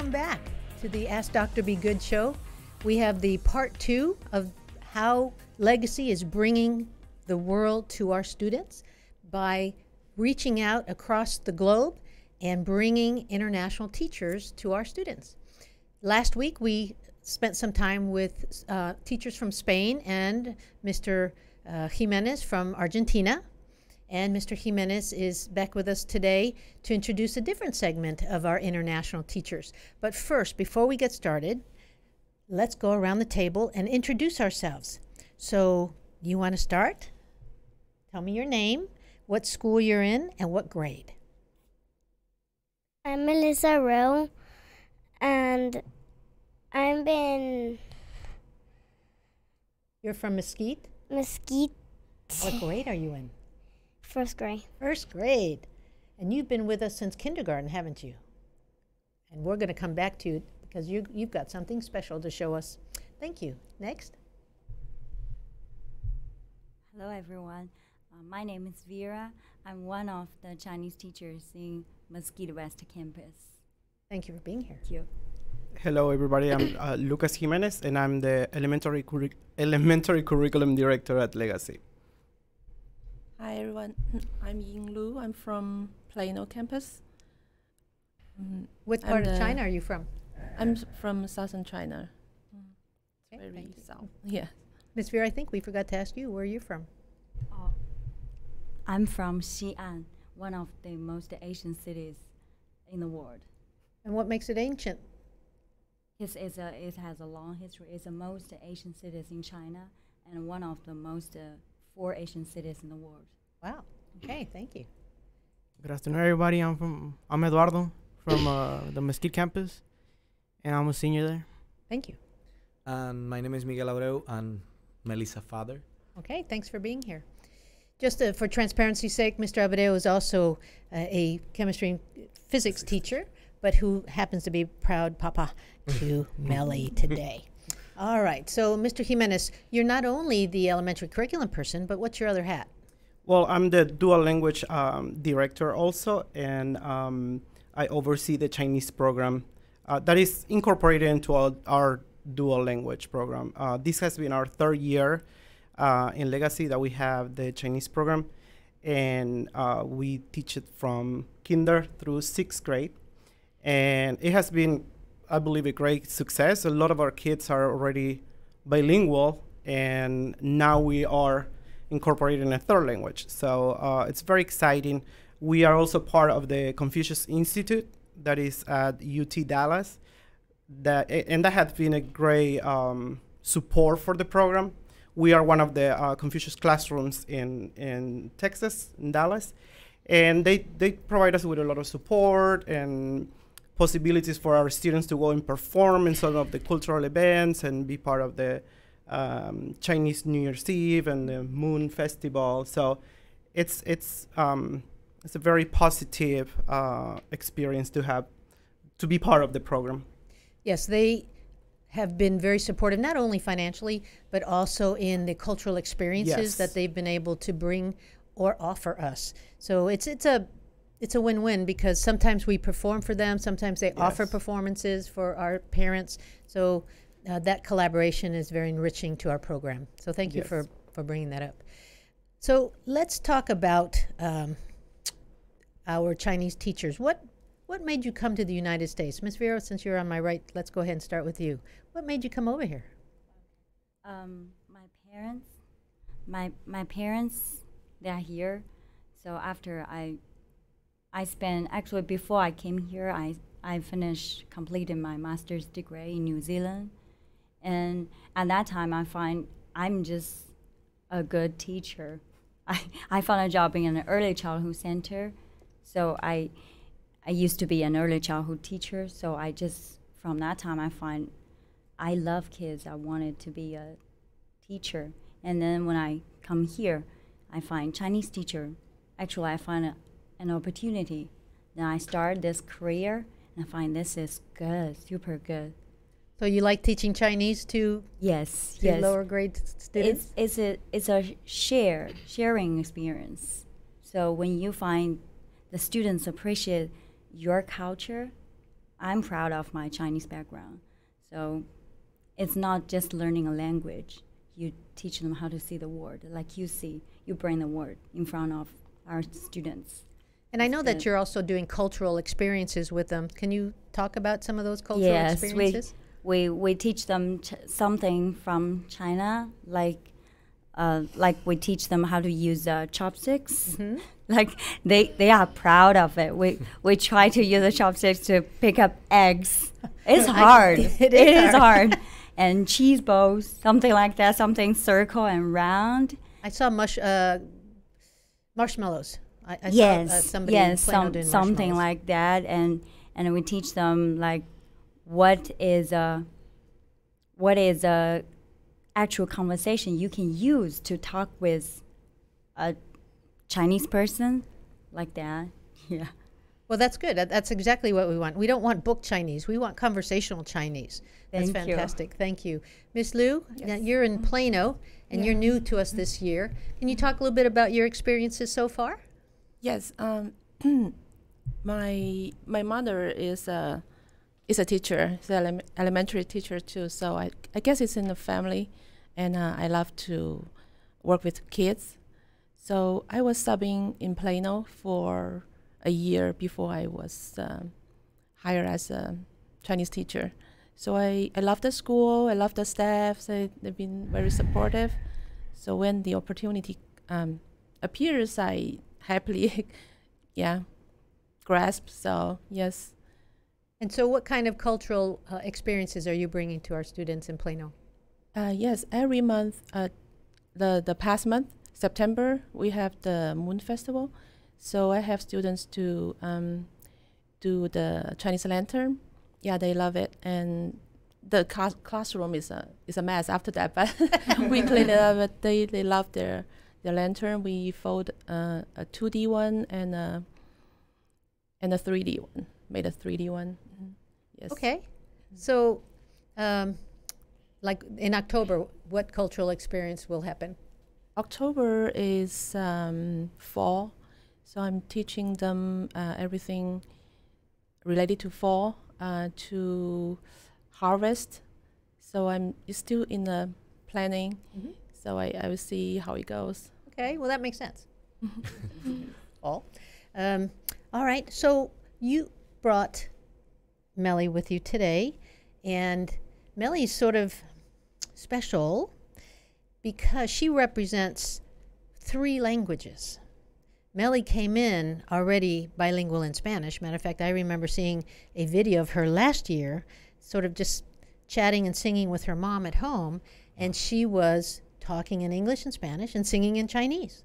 welcome back to the Ask Dr. Be Good show. We have the part 2 of how Legacy is bringing the world to our students by reaching out across the globe and bringing international teachers to our students. Last week we spent some time with teachers from Spain and Mr. Jimenez from Argentina. And Mr. Jimenez is back with us today to introduce a different segment of our international teachers. But first, before we get started, let's go around the table and introduce ourselves. So, you want to start? Tell me your name, what school you're in, and what grade. I'm Melissa Rowe, and I'm in You're from Mesquite? Mesquite. What grade are you in? First grade. First grade. And you've been with us since kindergarten, haven't you? And we're going to come back to you because you've got something special to show us. Thank you. Next. Hello, everyone. My name is Vera. I'm one of the Chinese teachers in Mesquite West Campus. Thank you for being here. Thank you. Hello, everybody. I'm Lucas Jimenez, and I'm the elementary curriculum director at Legacy. Hi, everyone. I'm Ying Lu. I'm from Plano campus. What part of China are you from? I'm from southern China. Okay, Very thank you. south. Yeah. Ms. Vera, I think we forgot to ask you, where are you from? I'm from Xi'an, one of the most Asian cities in the world. And what makes it ancient? It has a long history. It's the most Asian cities in China and one of the most 4 Asian cities in the world. Wow. Okay, thank you. Good afternoon, everybody. I'm Eduardo from the Mesquite campus, and I'm a senior there. Thank you. And my name is Miguel Abreu, and Melissa's father. Okay, thanks for being here. Just for transparency's sake, Mr. Abreu is also a chemistry and physics teacher, but who happens to be proud papa to Melly today. All right, so Mr. Jimenez, you're not only the elementary curriculum person, but what's your other hat? Well, I'm the dual language director also, and I oversee the Chinese program that is incorporated into our dual language program. This has been our 3rd year in Legacy that we have the Chinese program, and we teach it from kinder through 6th grade. And it has been, I believe, a great success. A lot of our kids are already bilingual, and now we are incorporating a 3rd language. So it's very exciting. We are also part of the Confucius Institute that is at UT Dallas. And that has been a great support for the program. We are one of the Confucius classrooms in Texas, in Dallas. And they provide us with a lot of support and possibilities for our students to go and perform in some of the cultural events and be part of the Chinese New Year's Eve and the Moon Festival. So it's a very positive experience to be part of the program. Yes, they have been very supportive, not only financially, but also in the cultural experiences that they've been able to bring or offer us. So it's a win-win, because sometimes we perform for them, sometimes they offer performances for our parents. So that collaboration is very enriching to our program. So thank you for bringing that up. So let's talk about our Chinese teachers. What made you come to the United States? Ms. Vera, since you're on my right, let's go ahead and start with you. What made you come over here? My parents, they are here. So after I spent, actually before I came here, I completed my master's degree in New Zealand. And at that time, I find I'm just a good teacher. I found a job in an early childhood center. So I used to be an early childhood teacher. So from that time, I find I love kids. I wanted to be a teacher. And then when I come here, I find Chinese teacher. Actually, I find an opportunity. Then I start this career, and I find this is good, super good. So you like teaching Chinese to lower grade students? It's a sharing experience. So when you find the students appreciate your culture, I'm proud of my Chinese background. So it's not just learning a language. You teach them how to see the word. Like you bring the word in front of our students. And I know that you're also doing cultural experiences with them. Can you talk about some of those cultural experiences? We teach them something from China, like we teach them how to use chopsticks. Mm-hmm. Like they are proud of it. We try to use the chopsticks to pick up eggs. It's hard. It is hard. And cheese balls, something like that, something circle and round. I saw marshmallows. I Yes, saw somebody in Plano doing something marshmallows. like that, and we teach them like what is a actual conversation you can use to talk with a Chinese person, like that. Yeah. Well, that's good. That's exactly what we want. We don't want book Chinese. We want conversational Chinese. That's Thank you. fantastic. Thank you. Ms. Liu, Yes. now you're in Plano, and you're new to us this year. Can you talk a little bit about your experiences so far? Yes. My mother is a teacher. She's an elementary teacher too. So I guess it's in the family, and I love to work with kids. So I was subbing in Plano for a year before I was hired as a Chinese teacher. So I love the school. I love the staff. So they've been very supportive. So when the opportunity appears, I happily, grasp. So yes. And so what kind of cultural experiences are you bringing to our students in Plano? Yes, every month, the past month, September, we have the Moon Festival. So I have students to do the Chinese lantern. Yeah, they love it. And the classroom is a mess after that, but we clean it up. But they love their lantern. We fold a 2D one and a 3D one. Made a 3D one. Mm-hmm. Yes. Okay. So, like in October, what cultural experience will happen? October is fall, so I'm teaching them everything related to fall, to harvest. So I'm still in the planning, so I will see how it goes. Okay, well, that makes sense. All right, so you brought Melly with you today, and Melly's sort of special because she represents 3 languages. Melly came in already bilingual in Spanish. Matter of fact, I remember seeing a video of her last year, sort of just chatting and singing with her mom at home, and she was talking in English and Spanish and singing in Chinese.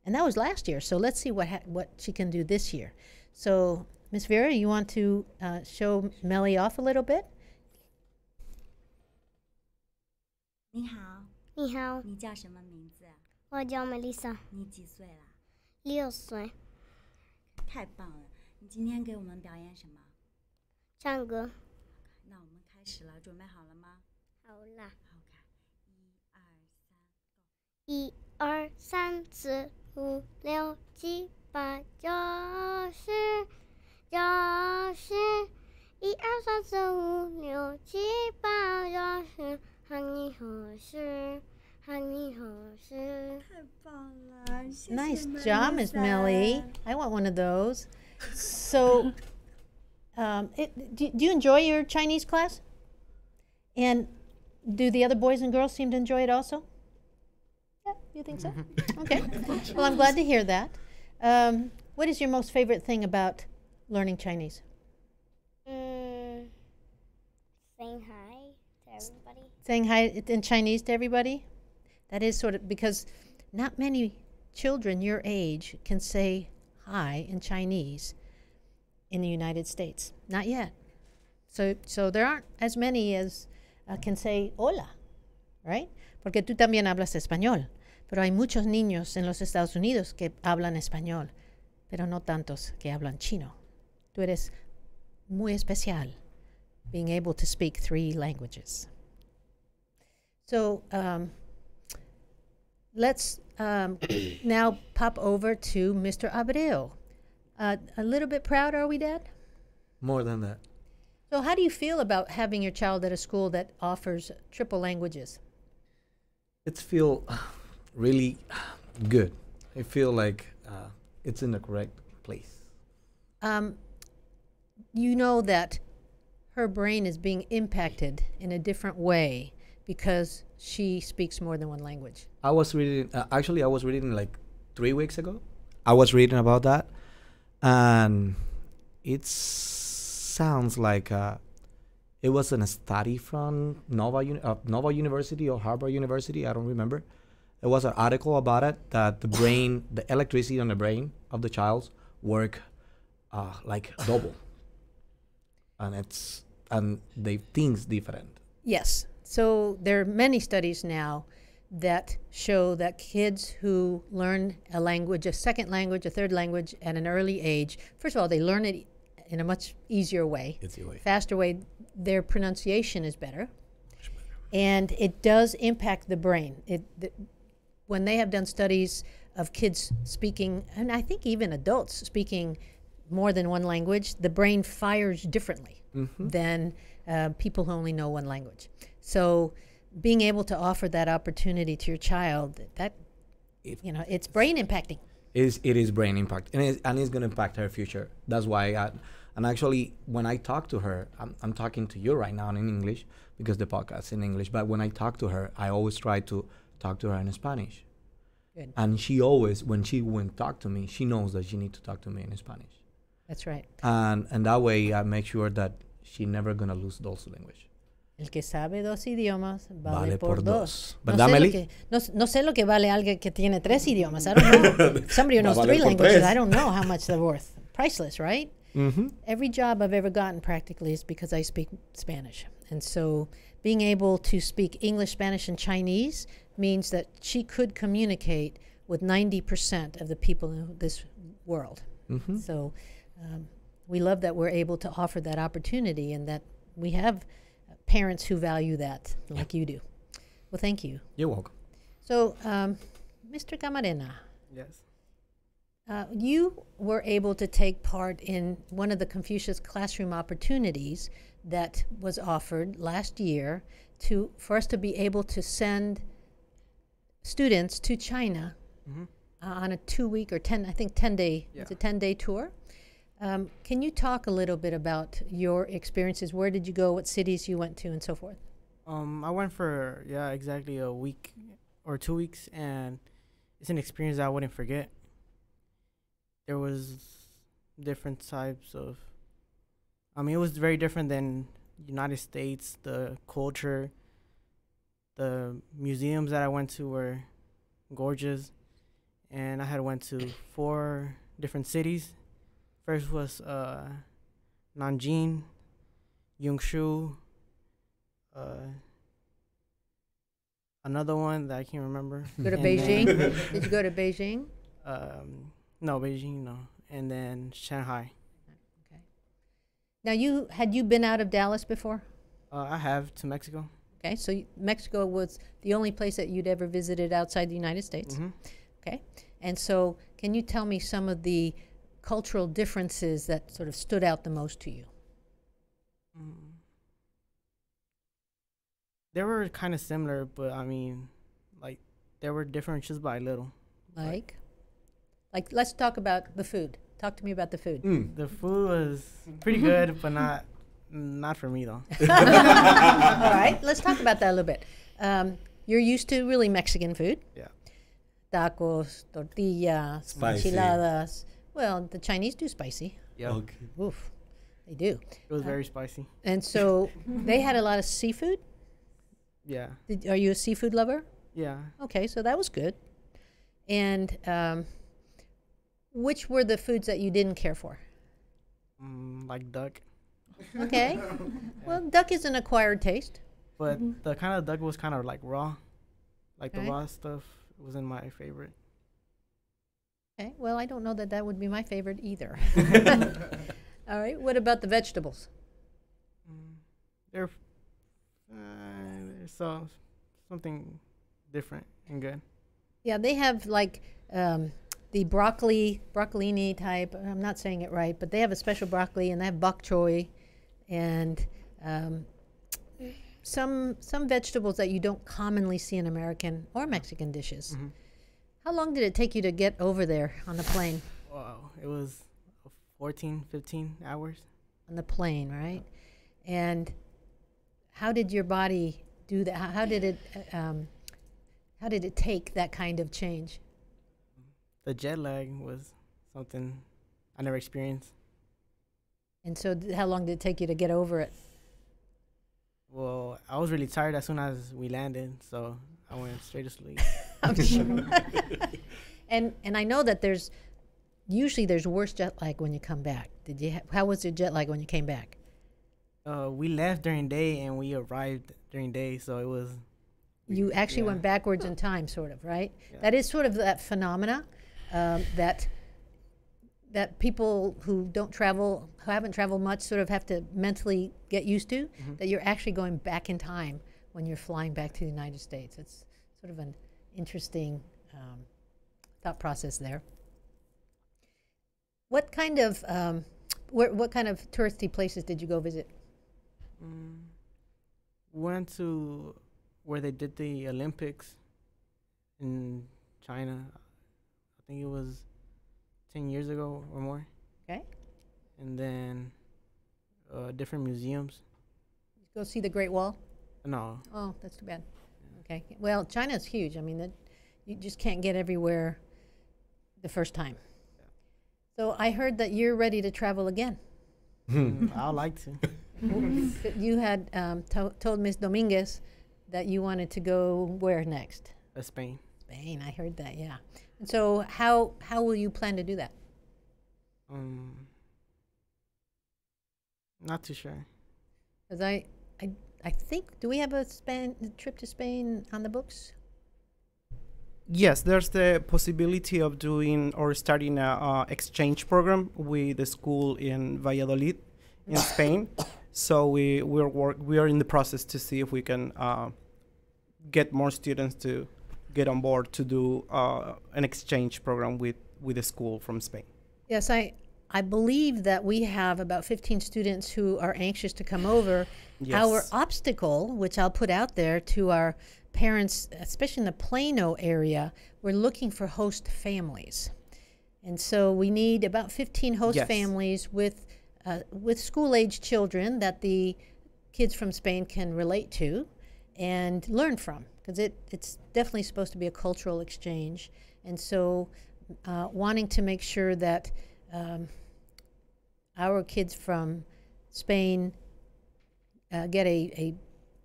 And that was last year, so let's see what she can do this year. So, Miss Vera, you want to show Melly off a little bit? 你好，你好，你叫什么名字？我叫 Melissa，你几岁了？ 6岁，太棒了！你今天给我们表演什么？唱歌。那我们开始了，准备好了吗？好啦， OK，1、2、3，Go。 1、2、3、4、5、6、7、8、9、10、90。1、2、3、4、5、6、7、8、9、10。和你合适，和你合适。太棒了！谢谢 Nice job, Miss Melly. I want one of those. So, do you enjoy your Chinese class? And do the other boys and girls seem to enjoy it also? Yeah, you think so? Okay. Well, I'm glad to hear that. What is your most favorite thing about learning Chinese? Saying hi to everybody. Saying hi in Chinese to everybody? That is sort of, because not many children your age can say hi in Chinese in the United States. Not yet. So there aren't as many as can say hola, right? Porque tú también hablas español. Pero hay muchos niños en los Estados Unidos que hablan español, pero no tantos que hablan chino. Tú eres muy especial, being able to speak 3 languages. So let's now pop over to Mr. Abreu. A little bit proud, are we, Dad? More than that. So how do you feel about having your child at a school that offers triple languages? It's feel really good. I feel like it's in the correct place. You know that her brain is being impacted in a different way because she speaks more than one language. I was reading, actually, I was reading like 3 weeks ago. I was reading about that, and it sounds like it was in a study from Nova University or Harvard University. I don't remember. There was an article about it that the brain, the electricity on the brain of the child work like double, and they think's different. Yes. So there are many studies now that show that kids who learn a language, a second language, a third language at an early age, first of all, they learn it in a much easier way, faster way. Their pronunciation is better. And it does impact the brain. When they have done studies of kids speaking, and I think even adults speaking more than one language, the brain fires differently than people who only know one language. So being able to offer that opportunity to your child, it's brain impacting. It is brain impact, and it's going to impact her future. That's why and actually, when I talk to her, I'm talking to you right now in English because the podcast is in English. But when I talk to her, I always try to talk to her in Spanish. Good. And she always, when she went talk to me, she knows that she needs to talk to me in Spanish. That's right. And that way, I make sure that she never gonna lose those language. El que sabe dos idiomas Vale por dos. No ¿Verdad, sé Meli? no sé lo que vale alguien que tiene tres idiomas. I don't know. Somebody who knows Vale three por languages, tres. I don't know how much they're worth. Priceless, right? Mm-hmm. Every job I've ever gotten practically is because I speak Spanish. And so being able to speak English, Spanish, and Chinese means that she could communicate with 90% of the people in this world. Mm-hmm. So we love that we're able to offer that opportunity and that we have parents who value that like you do. Well, thank you. You're welcome. So, Mr. Camarena. Yes. You were able to take part in one of the Confucius Classroom opportunities that was offered last year for us to be able to send students to China on a 2-week or 10-day, it's a 10-day tour. Can you talk a little bit about your experiences? Where did you go? What cities you went to, and so forth? I went for exactly a week or 2 weeks, and it's an experience that I wouldn't forget. There was different types of, it was very different than United States. The culture, the museums that I went to were gorgeous, and I had went to 4 different cities. First was Nanjing, Yungshu, another one that I can't remember. Go to And Beijing? then, Did you go to Beijing? no, Beijing, no. And then Shanghai. Okay. Now, had you been out of Dallas before? I have to Mexico. Okay, so Mexico was the only place that you'd ever visited outside the United States. Okay, and so can you tell me some of the cultural differences that sort of stood out the most to you? They were kind of similar, but they were different just by a little. Like, let's talk about the food. Talk to me about the food. The food was pretty good, but not for me though. All right, let's talk about that a little bit. You're used to really Mexican food. Yeah. Tacos, tortillas, Spicy. enchiladas. Well, the Chinese do spicy. Yeah. Okay. Oof, they do. It was very spicy. And so they had a lot of seafood. Yeah. Are you a seafood lover? Yeah. Okay, so that was good. And which were the foods that you didn't care for? Like duck. Okay. Well, duck is an acquired taste. But the kind of duck was kind of like raw. Like Okay. the raw stuff wasn't my favorite. Okay. Well, I don't know that that would be my favorite either. All right. What about the vegetables? They're so something different and good. Yeah, they have like the broccolini type. I'm not saying it right, but they have a special broccoli, and they have bok choy. and some vegetables that you don't commonly see in American or Mexican dishes. Mm-hmm. How long did it take you to get over there on the plane? Wow, it was 14, 15 hours. On the plane, right? And how did your body do that? How did it take that kind of change? The jet lag was something I never experienced. And so how long did it take you to get over it? Well, I was really tired as soon as we landed, so I went straight to sleep. I'm sure. and I know that there's worse jet lag when you come back. How was your jet lag when you came back? We left during day and we arrived during day, so it was. You actually went backwards in time, sort of, right? Yeah. That is sort of that phenomena that people who haven't traveled much, sort of have to mentally get used to. Mm-hmm. That you're actually going back in time when you're flying back to the United States. It's sort of an interesting thought process there. What kind of touristy places did you go visit? Went to where they did the Olympics in China. I think it was 10 years ago or more. Okay. And then different museums. Go see the Great Wall? No. Oh, that's too bad. Okay. Well, China's huge. I mean, you just can't get everywhere the first time. So I heard that you're ready to travel again. I'd like to. You had told Ms. Dominguez that you wanted to go where next? Spain. Spain, I heard that, yeah. And so how will you plan to do that? Not too sure. Because I think, do we have a trip to Spain on the books? Yes, there's the possibility of doing or starting a exchange program with the school in Valladolid, in Spain. So we are in the process to see if we can get more students to get on board to do an exchange program with the school from Spain. Yes, I believe that we have about 15 students who are anxious to come over. Yes. Our obstacle, which I'll put out there to our parents, especially in the Plano area, we're looking for host families. And so we need about 15 host families with school-age children that the kids from Spain can relate to and learn from, because it's definitely supposed to be a cultural exchange. And so wanting to make sure that our kids from Spain get a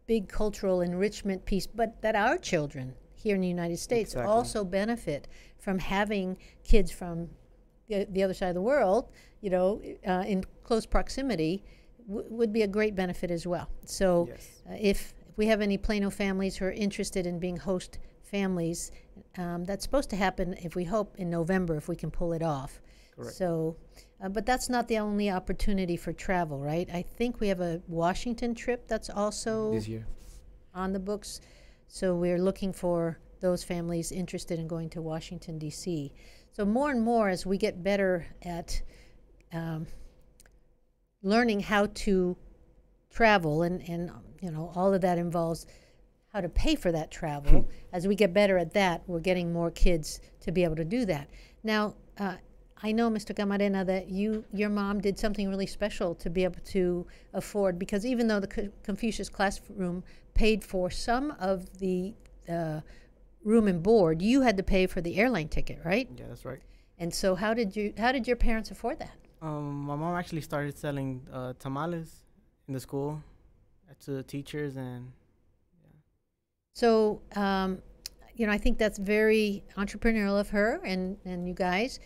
big cultural enrichment piece, but that our children here in the United States also benefit from having kids from the other side of the world, in close proximity, would be a great benefit as well. So if we have any Plano families who are interested in being host families, that's supposed to happen, if we hope, in November, if we can pull it off. Correct. So, but that's not the only opportunity for travel, right? I think we have a Washington trip that's also This year. on the books. So we're looking for those families interested in going to Washington, D.C. So more and more, as we get better at learning how to travel, and all of that involves how to pay for that travel. As we get better at that, we're getting more kids to be able to do that. Now, I know, Mr. Camarena, that your mom did something really special to be able to afford, because even though the Confucius classroom paid for some of the room and board, you had to pay for the airline ticket, right? Yeah, that's right. And so how did your parents afford that? My mom actually started selling tamales in the school to the teachers, and So, I think that's very entrepreneurial of her and you guys,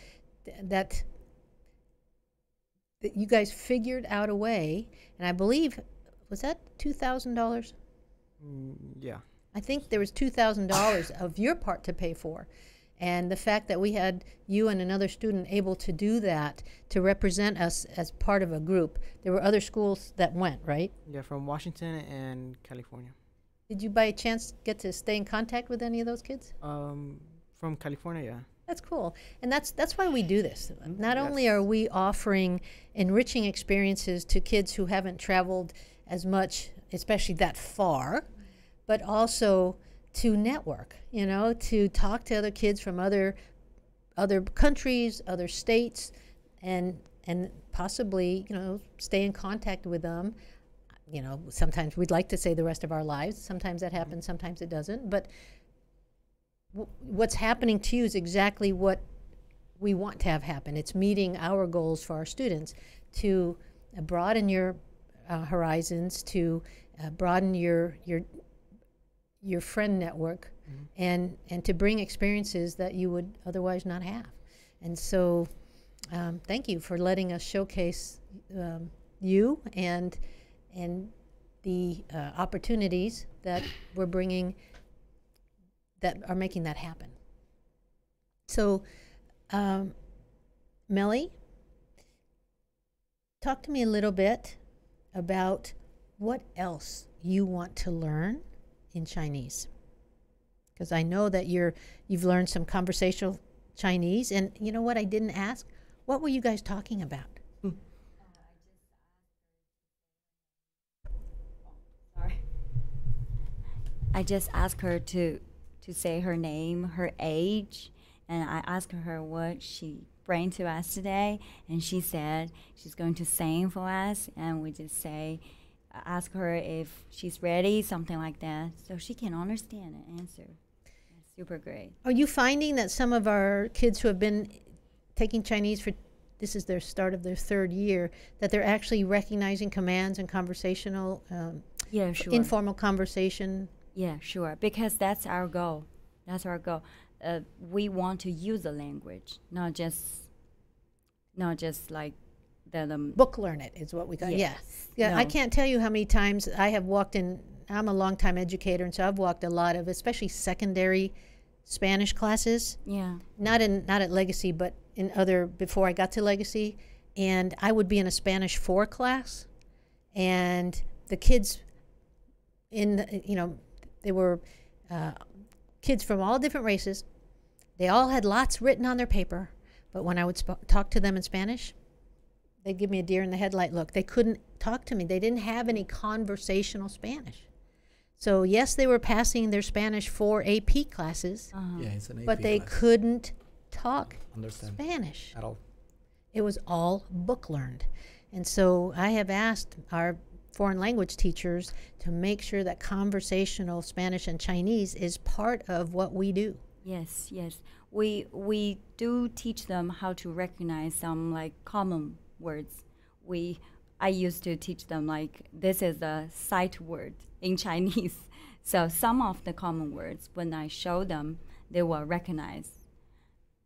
that you guys figured out a way, and I believe, was that $2,000? yeah. I think there was $2,000 of your part to pay for. And the fact that we had you and another student able to do that, to represent us as part of a group. There were other schools that went, right? Yeah, from Washington and California. Did you by chance get to stay in contact with any of those kids? From California, yeah. That's cool. And that's why we do this. Not only Yes. are we offering enriching experiences to kids who haven't traveled as much, especially that far, but also to network, you know, to talk to other kids from other countries, other states, and possibly, you know, stay in contact with them. You know, sometimes we'd like to say the rest of our lives. Sometimes that happens, sometimes it doesn't. But what's happening to you is exactly what we want to have happen. It's meeting our goals for our students to broaden your horizons, to broaden your friend network, and to bring experiences that you would otherwise not have. And so thank you for letting us showcase you and the opportunities that we're bringing that are making that happen. So Melly, talk to me a little bit about what else you want to learn in Chinese, because I know that you've learned some conversational Chinese, and you know what I didn't ask? What were you guys talking about? Sorry. I just asked her to say her name, her age, and I asked her what she bring to us today, and she said she's going to sing for us, and we just ask her if she's ready, something like that, so she can understand and answer. That's super great. Are you finding that some of our kids who have been taking Chinese for, this is their start of their 3rd year, that they're actually recognizing commands and conversational, Yeah, sure. informal conversation? Yeah, sure. Because that's our goal. That's our goal. We want to use the language, not just like the Book learn it is what we got. Yes. Yeah. I No. can't tell you how many times I have walked in. I'm a longtime educator, and so I've walked a lot of, especially secondary Spanish classes. Yeah. Not at Legacy, but in other, before I got to Legacy, and I would be in a Spanish 4 class, and the kids they were kids from all different races. They all had lots written on their paper, but when I would talk to them in Spanish, they'd give me a deer in the headlight look. They couldn't talk to me. They didn't have any conversational Spanish. So yes, they were passing their Spanish 4 AP classes, Yeah, it's an AP but they class. couldn't talk Understand Spanish. at all. It was all book learned. And so I have asked our foreign language teachers to make sure that conversational Spanish and Chinese is part of what we do. Yes, yes. We do teach them how to recognize some like common words. I used to teach them like this is a sight word in Chinese. So some of the common words, when I show them, they will recognize.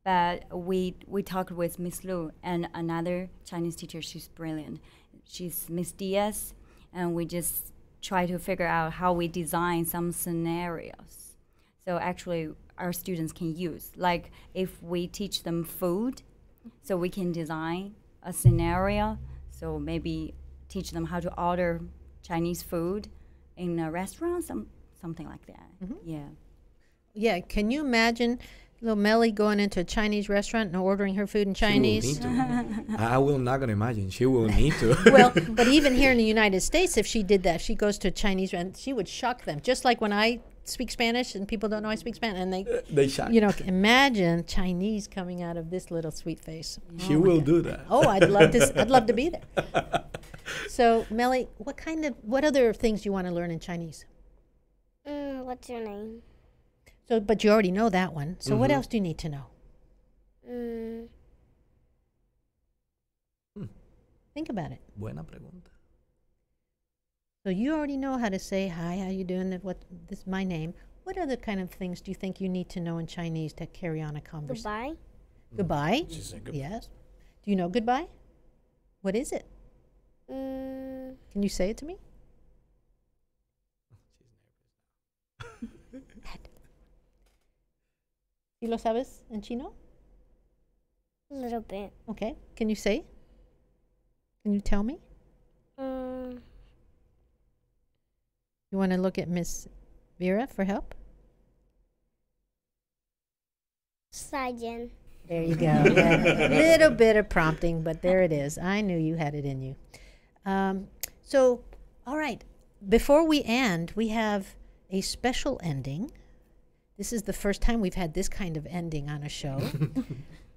But we talked with Ms Liu and another Chinese teacher. She's brilliant. She's Ms Diaz, and we just try to figure out how we design some scenarios. So actually, our students can use, like if we teach them food, so we can design a scenario. So maybe teach them how to order Chinese food in a restaurant, something like that. Yeah. Yeah, can you imagine little Melly going into a Chinese restaurant and ordering her food in Chinese? She will need to. I will not gonna imagine. She will need to. Well, but even here in the United States, if she did that, she goes to a Chinese restaurant, she would shock them. Just like when I speak Spanish and people don't know I speak Spanish, and They shock. imagine Chinese coming out of this little sweet face. She Oh my will God. do that. Oh, I'd love to be there. So, Melly, what other things do you want to learn in Chinese? What's your name? So, but you already know that one. So, what Mhm. else do you need to know? Think about it. Buena pregunta. So you already know how to say hi, how you doing? This is my name. What other kind of things do you think you need to know in Chinese to carry on a conversation? Goodbye. Goodbye. She said good. Yes. Do you know goodbye? What is it? Mm, Can you say it to me? ¿Y lo sabes en chino? a little bit. Okay. Can you say? Can you tell me? You want to look at Miss Vera for help? Saiyan. There you go. Yeah. Little bit of prompting, but there it is. I knew you had it in you. So, all right. Before we end, we have a special ending. This is the first time we've had this kind of ending on a show.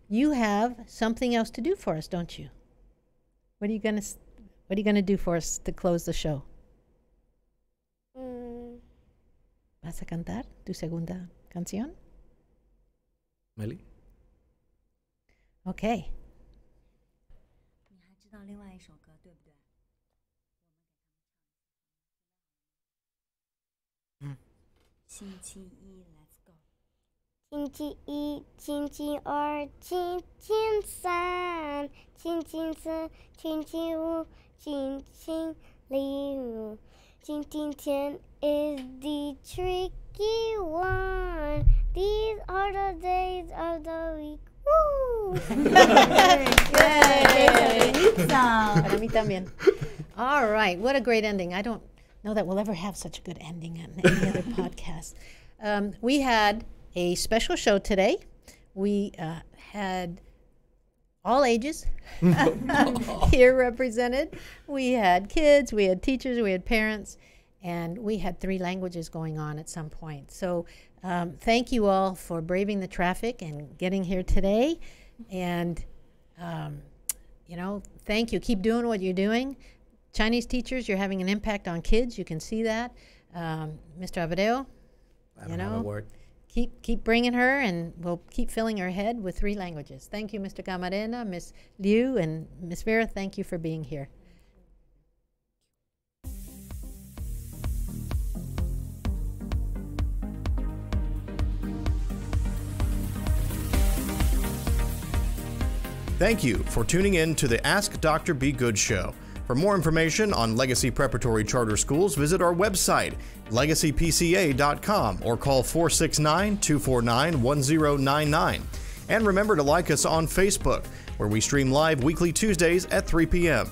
You have something else to do for us, don't you? What are you gonna do for us to close the show? ¿Vas a cantar tu segunda canción? Meli? Okay. 你还知道另外一首歌，对不对？星期一 ，Let's go。星期一、星期二、星期三、星期四、星期五、星期六。今天 is the tricky one. These are the days of the week. Woo! Para mí también. All right. What a great ending. I don't know that we'll ever have such a good ending on any other podcast. We had a special show today. We had all ages here represented. We had kids, we had teachers, we had parents, and we had 3 languages going on at some point. So thank you all for braving the traffic and getting here today. And, thank you. Keep doing what you're doing. Chinese teachers, you're having an impact on kids. You can see that. Mr. Abreu, I don't have a word. Keep bringing her, and we'll keep filling her head with 3 languages. Thank you, Mr. Camarena, Ms. Liu, and Ms. Vera. Thank you for being here. Thank you for tuning in to the Ask Dr. Be Good show. For more information on Legacy Preparatory Charter Schools, visit our website, legacypca.com, or call 469-249-1099. And remember to like us on Facebook, where we stream live weekly Tuesdays at 3 p.m.